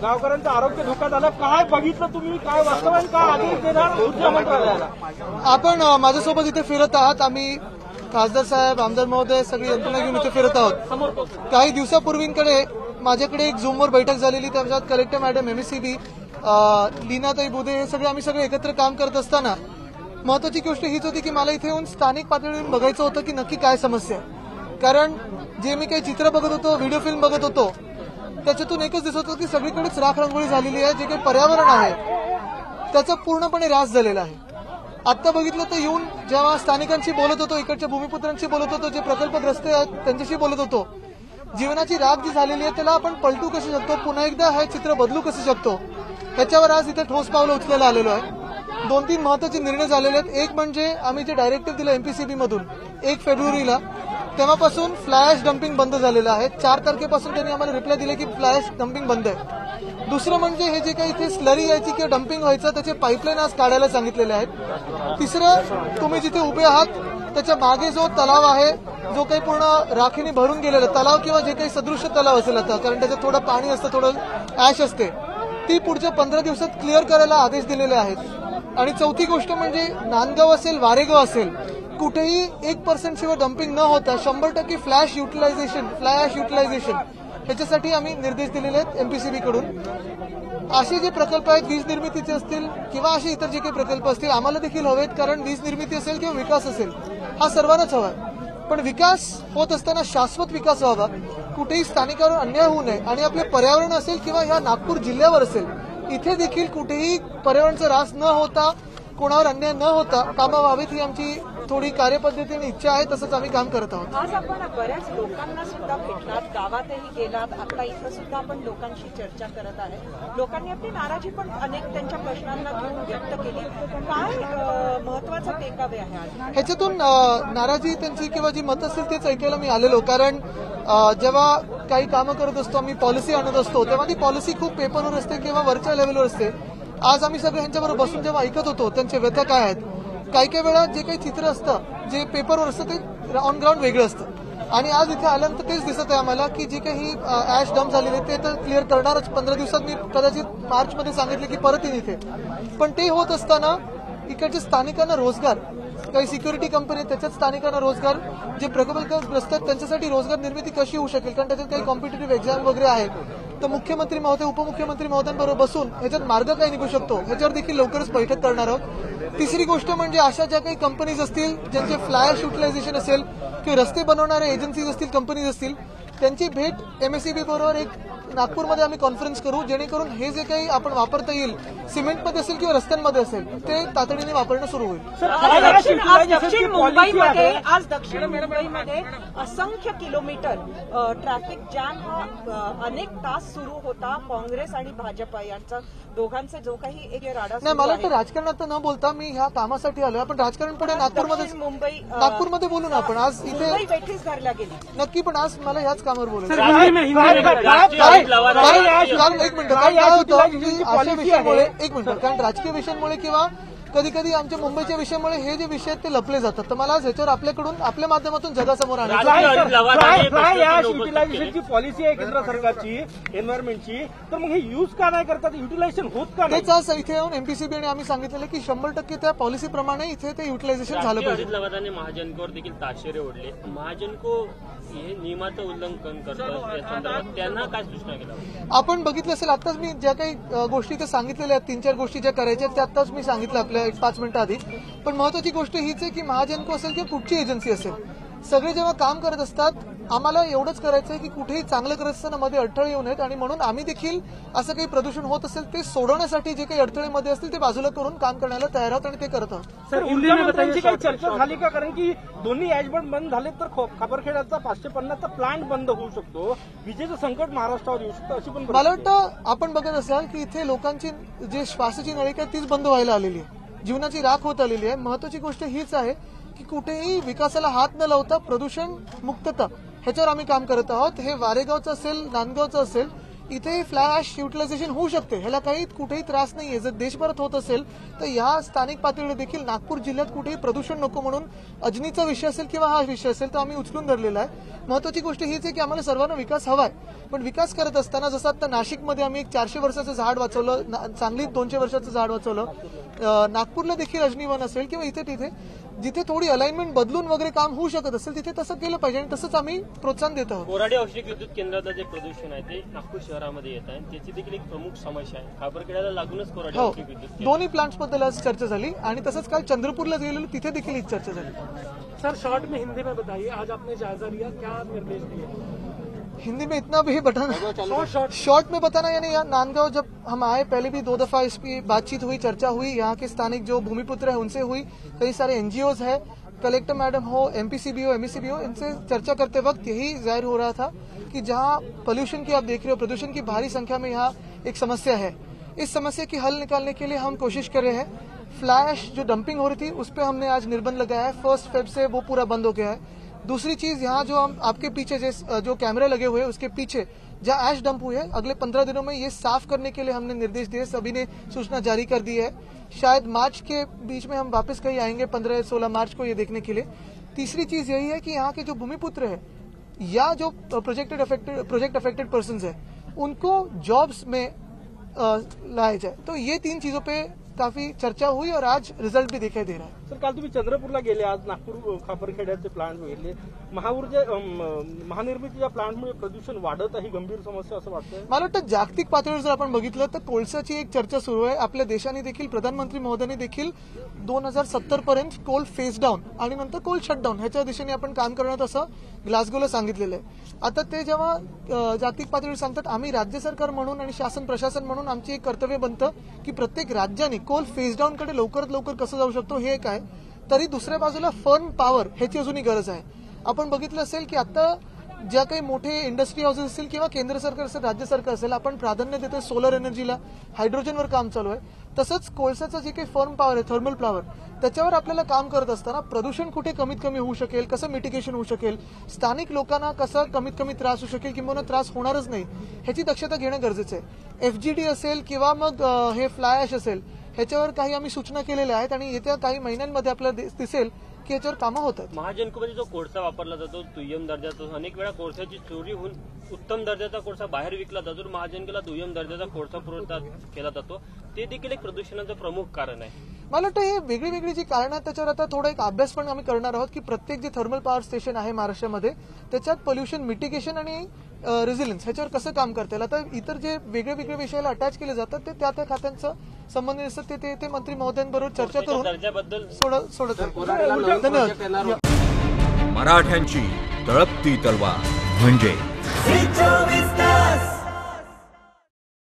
गावकऱ्यांचं आरोग्य धोक्यात आलं, काय बघितलं तुम्ही, काय वास्तवायन काय आदेश देणार ऊर्जा मंत्रालयाला? आपण माझ्यासोबत इथे फिरत आहात. आम्ही खासदार साहेब, आमदार महोदय सगळी यंत्रणा घेऊन इथे फिरत आहोत. काही दिवसापूर्वीकडे माझ्याकडे एक झूमवर बैठक झालेली, त्याच्यात कलेक्टर मॅडम, एमएससीबी, लीनाताई बुधे हे सगळे आम्ही सगळे एकत्र काम करत असताना महत्वाची गोष्ट हीच होती की मला इथे येऊन स्थानिक पातळीवरून बघायचं होतं की नक्की काय समस्या आहे. कारण जे मी काही चित्र बघत होतो, व्हिडिओ फिल्म बघत होतो, त्याच्यातून एकच दिसत होतं की सगळीकडेच राख रांगोळी झालेली आहे. जे काही पर्यावरण आहे त्याचा पूर्णपणे ऱ्हास झालेला आहे. आता बघितलं तर येऊन जेव्हा स्थानिकांशी बोलत होतो, इकडच्या भूमिपुत्रांशी बोलत होतो, जे प्रकल्पग्रस्त आहेत त्यांच्याशी बोलत होतो, जीवनाची राख जी झालेली आहे त्याला आपण पलटू कसं शकतो, पुन्हा एकदा हे चित्र बदलू कसं शकतो, त्याच्यावर आज इथे ठोस पावलं उचलायला आलेलो आहे. 2-3 महत्वाचे निर्णय झालेले आहेत. एक म्हणजे आम्ही जे डायरेक्टिव्ह दिलं एमपीसीबी मधून 1 फेब्रुवारीला, तेव्हापासून फ्लाय ऍश डम्पिंग बंद झालेलं आहे. 4 तारखेपासून त्यांनी आम्हाला रिप्लाय दिले की फ्लाय ऍश डम्पिंग बंद आहे. दुसरं म्हणजे हे जे काही इथे स्लरी यायची किंवा डम्पिंग व्हायचं त्याचे पाईपलाईन आज काढायला सांगितलेले आहेत. तिसरं, तुम्ही जिथे उभे आहात त्याच्या मागे जो तलाव आहे, जो काही पूर्ण राखीने भरून गेलेला तलाव किंवा जे काही सदृश्य तलाव असेल आता, कारण त्याच्यात थोडं पाणी असतं, थोडं ऍश असते, ती पुढच्या 15 दिवसात क्लिअर करायला आदेश दिलेले आहेत. आणि चौथी गोष्ट म्हणजे नांदगाव असेल, वारेगाव असेल, कुठेही 1% शिवाय डम्पिंग न होता 100% फ्लाय ऍश युटिलायझेशन ह्याच्यासाठी आम्ही निर्देश दिलेले आहेत एमपीसीबी कडून. असे जे प्रकल्प आहेत वीज निर्मितीचे असतील किंवा असे इतर जे काही प्रकल्प असतील आम्हाला देखील हवेत, कारण वीज निर्मिती असेल किंवा विकास असेल हा सर्वांनाच हवा आहे. पण विकास होत असताना शाश्वत विकास व्हावा, कुठेही स्थानिकांवर अन्याय होऊ नये. आणि आपले पर्यावरण असेल किंवा या नागपूर जिल्ह्यावर असेल, इथे देखील कुठेही पर्यावरणाचा ऱ्हास न होता, कोणावर अन्याय न होता कामं व्हावीत ही आमची थोडी कार्यपद्धतीने इच्छा आहे. तसंच आम्ही काम करत आहोत. आज आपण बऱ्याच लोकांना सुद्धा भेटलात, गावातही गेलात, आता इथं सुद्धा आपण लोकांशी चर्चा करत आहे. लोकांनी आपली नाराजी पण अनेक त्यांच्या प्रश्नांना घेऊन व्यक्त केली. काय महत्वाचा टेकअवे आहे आज ह्याच्यातून? नाराजी त्यांची किंवा जी मत असतील तेच ऐकायला मी आलेलो. कारण जेव्हा काही कामं करत असतो, आम्ही पॉलिसी आणत असतो, तेव्हा ती पॉलिसी खूप पेपरवर असते किंवा वरच्या लेव्हलवर असते. आज आम्ही सगळे ह्यांच्याबरोबर बसून जेव्हा ऐकत होतो त्यांचे व्यथा काय आहेत, काही वेळा जे काही चित्र असतं, जे पेपरवर असतं ते ऑन ग्राउंड वेगळं असतं. आणि आज इथे आल्यानंतर तेच दिसत आहे आम्हाला की जे काही ऍश डम्प झालेले ते तर क्लिअर करणारच 15 दिवसात. मी कदाचित मार्चमध्ये सांगितले की परत येईल इथे. पण ते होत असताना इकडच्या स्थानिकांना रोजगार, काही सिक्युरिटी कंपनी त्याच्यात स्थानिकांना रोजगार, जे प्रकल्पग्रस्त आहेत त्यांच्यासाठी रोजगार निर्मिती कशी होऊ शकेल, कारण त्याच्यात काही कॉम्पिटेटिव्ह एक्झाम वगैरे आहेत. तर मुख्यमंत्री महोदय, उपमुख्यमंत्री महोदयांबरोबर बसून ह्याच्यात मार्ग काय निघू शकतो ह्याच्यावर देखील लवकरच बैठक करणार आहोत. तिसरी गोष्ट म्हणजे अशा ज्या काही कंपनीज असतील ज्यांचे फ्लाय ऍश युटिलायझेशन असेल किंवा रस्ते बनवणारे एजन्सीज असतील, कंपनीज असतील, त्यांची भेट एमएससीबी बरोबर एक नागपूरमध्ये आम्ही कॉन्फरन्स करू, जेणेकरून हे जे काही आपण वापरता येईल सिमेंटमध्ये असेल किंवा रस्त्यांमध्ये असेल ते तातडीने वापरणं सुरू होईल. आज दक्षिण मुंबईमध्ये असंख्य किलोमीटर ट्रॅफिक जॅम हा अनेक तास सुरू होता. काँग्रेस आणि भाजप यांचा दोघांचे जो काही एक राडा नाही, मला वाटतं राजकारणात न बोलता मी ह्या कामासाठी आलोय. आपण राजकारण पुढे नागपूरमध्ये बोलू ना आपण. आज इथे बैठक धरल्या गेली नक्की, पण आज मला ह्याच कामावर बोलायचं. एक मिनिट, काय होतं की अशा विषयामुळे, एक मिनिट, कारण राजकीय विषयांमुळे किंवा कधी कधी आमच्या मुंबईच्या विषयामुळे हे जे विषय आहेत ते लपले जातात. तर मला आज ह्याच्यावर आपल्याकडून, आपल्या माध्यमातून जगासमोर युटिलायझेशनची पॉलिसी आहे केंद्र सरकारची एन्व्हायरमेंटची, तर मग हे युज का नाही करतात, युटिलायझेशन होत का नाही? तेच आज इथे येऊन एमपीसीबी आणि आम्ही सांगितलेलं की 100% त्या पॉलिसीप्रमाणे इथे ते युटिलायझेशन झालं पाहिजे. लवादाने महाजनकोवर देखील ताशेरे ओढले. महाजनको हे नियमाचं उल्लंघन करतात, त्यांना काय सूचना केल्या? आपण बघितलं असेल, आताच मी ज्या काही गोष्टी ते सांगितलेल्या आहेत, 3-4 गोष्टी ज्या करायच्या त्या आताच मी सांगितलं आपल्या 5 मिनिटं आधी. पण महत्वाची गोष्ट हीच आहे की महाजनको असेल किंवा कुठची एजन्सी असेल, सगळे जेव्हा काम करत असतात आम्हाला एवढंच करायचं आहे की कुठेही चांगलं करत असताना मध्ये अडथळे येऊ नयेत. आणि म्हणून आम्ही देखील असं काही प्रदूषण होत असेल ते सोडवण्यासाठी जे काही अडथळे मध्ये असतील ते बाजूला करून काम करण्याला तयार आहोत आणि ते करत आहोत. सर, ऊर्जा मंत्र्यांची काही चर्चा झाली का? कारण की दोन्ही ऍशबंड बंद झाले तर खापरखेड्याचा 550चा प्लांट बंद होऊ शकतो, विजेचं संकट महाराष्ट्रावर येऊ शकतं अशी पण. मला वाटतं आपण बघत असाल की इथे लोकांची जे श्वासाची नळी आहे तीच बंद व्हायला आलेली आहे, जीवनाची राख होत आलेली आहे. महत्वाची गोष्ट हीच आहे की कुठेही विकासाला हात न लावता प्रदूषण मुक्तता ह्याच्यावर आम्ही काम करत आहोत. हे वारेगावचं असेल, नांदगावचं असेल, इथे फ्लाय ऍश युटिलायझेशन होऊ शकते, ह्याला काही कुठेही त्रास नाहीये. जर देशभरात होत असेल तर या स्थानिक पातळीवर देखील नागपूर जिल्ह्यात कुठेही प्रदूषण नको म्हणून अजनीचा विषय असेल किंवा हा विषय असेल तर आम्ही उचलून धरलेला आहे. महत्वाची गोष्ट हीच आहे की आम्हाला सर्वांना विकास हवाय, पण विकास करत असताना जसं आता नाशिकमध्ये आम्ही एक 400 वर्षाचं झाड वाचवलं, सांगलीत 200 वर्षाचं झाड वाचवलं, नागपूरला देखील अजनी वन असेल किंवा इथे तिथे जिथे थोडी अलाइनमेंट बदलून वगैरे काम होऊ शकत असेल तिथे तसं केलं पाहिजे आणि तसंच आम्ही प्रोत्साहन देत आहोत. कोराडी औष्णिक विद्युत केंद्राचं जे प्रदूषण आहे ते नागपूर शहरामध्ये येत आहे, त्याची देखील एक प्रमुख समस्या आहे. खापरखेड्याला लागूनच कोराडी हो, औष्णिक विद्युत केंद्र. दोन्ही प्लांट्स बद्दल आज चर्चा झाली आणि तसंच काल चंद्रपूरला गेलेलो तिथे देखील हीच चर्चा झाली. सर शॉर्ट में हिंदी में बताइए, आज आपने जायजा लिया, क्या निर्देश दिए? हिंदी में इतना भी बताना शॉर्ट में बताना यानी यहाँ नांदगांव जब हम आए पहले भी 2 दफा इस पर बातचीत हुई, चर्चा हुई, यहाँ के स्थानिक जो भूमिपुत्र है उनसे हुई, कई सारे एनजीओज है, कलेक्टर मैडम हो, एमपीसीबी हो, एमईसीबी हो, इनसे चर्चा करते वक्त यही जाहिर हो रहा था कि जहाँ पोल्यूशन की आप देख रहे हो, प्रदूषण की भारी संख्या में यहाँ एक समस्या है. इस समस्या की हल निकालने के लिए हम कोशिश कर रहे हैं. फ्लाई ऐश जो डंपिंग हो रही थी उस पर हमने आज निर्बंध लगाया है. 1 फेब से वो पूरा बंद हो गया है. दूसरी चीज यहाँ जो हम आपके पीछे जो कैमरे लगे हुए हैं उसके पीछे जहाँ ऐश डंप हुई है अगले 15 दिनों में ये साफ करने के लिए हमने निर्देश दिए, सभी ने सूचना जारी कर दी है. शायद मार्च के बीच में हम वापस कहीं आएंगे 15-16 मार्च को ये देखने के लिए. तीसरी चीज यही है कि यहाँ के जो भूमिपुत्र है या जो प्रोजेक्ट अफेक्टेड पर्सन है उनको जॉब्स में लाया जाए. तो ये 3 चीजों पे काफी चर्चा हुई और आज रिझल्ट भी दिखाई दे रहा है. सर, काल तुम्ही चंद्रपूरला गेले, आज नागपूर खापरखेड्याचे प्लांट बघितले. महानिर्मितीच्या प्लांटमुळे प्रदूषण वाढत आहे, गंभीर समस्या असं वाटतंय. मला वाटतं जागतिक पातळीवर जर आपण बघितलं तर कोळशाची एक चर्चा सुरू आहे. आपल्या देशाने देखील प्रधानमंत्री महोदयांनी देखील 2070 पर्यंत कोल फेज डाऊन आणि नंतर कोल शटडाऊन ह्याच्या दिशेने आपण काम करणार असं ग्लासगोला सांगितलेलं आहे. आता ते जेव्हा जागतिक पातळीवर सांगतात, आम्ही राज्य सरकार म्हणून आणि शासन प्रशासन म्हणून आमची एक कर्तव्य बनतं की प्रत्येक राज्याने कोल फेज डाऊन कडे लवकरात लवकर कसं जाऊ शकतो हे एक आहे. तरी दुसऱ्या बाजूला फर्म पॉवर ह्याची अजूनही गरज आहे. आपण बघितलं असेल की आता ज्या काही मोठे इंडस्ट्री हाऊसेस असतील किंवा केंद्र सरकार असेल, राज्य सरकार असेल, आपण प्राधान्य देतोय सोलर एनर्जीला, हायड्रोजनवर काम चालू आहे. तसंच कोळशाचं जे काही फर्म पॉवर आहे, थर्मल पॉवर, त्याच्यावर आपल्याला काम करत असताना प्रदूषण कुठे कमीत कमी होऊ शकेल, कसं मिटिगेशन होऊ शकेल, स्थानिक लोकांना कसं कमीत कमी त्रास होऊ शकेल किंवा त्रास होणारच नाही ह्याची दक्षता घेणं गरजेचं आहे. FGD असेल किंवा मग हे फ्लाय ॲश असेल ह्याच्यावर काही आम्ही सूचना केलेल्या आहेत आणि येत्या काही महिन्यांमध्ये आपल्याला दिसेल की याच्यावर कामं होत आहेत. महाजनकोमध्ये जो कोळसा वापरला जातो दुय्यम दर्जाचा, अनेक वेळा कोळशाची चोरी होऊन उत्तम दर्जाचा कोळसा बाहेर विकला जातो, महाजनकेला दुय्यम दर्जाचा कोळसा पुरवठा केला जातो. ते देखील एक प्रदूषणाचं प्रमुख कारण आहे. मला वाटतं हे वेगळी वेगळी जी कारण आहेत त्याच्यावर आता थोडा एक अभ्यास पण आम्ही करणार आहोत की प्रत्येक जे थर्मल पॉवर स्टेशन आहे महाराष्ट्रामध्ये त्याच्यात पोल्युशन मिटिगेशन आणि रेझिलियन्स ह्याच्यावर कसं काम करता येईल. आता इतर जे वेगळे वेगळे विषयाला अटॅच केले जातात ते त्या त्या खात्यांचं संबंधित असतात, ते मंत्री महोदयांबरोबर चर्चा करून दर्जाबद्दल सोडत धन्यवाद. मराठ्यांची तळपती तलवार म्हणजे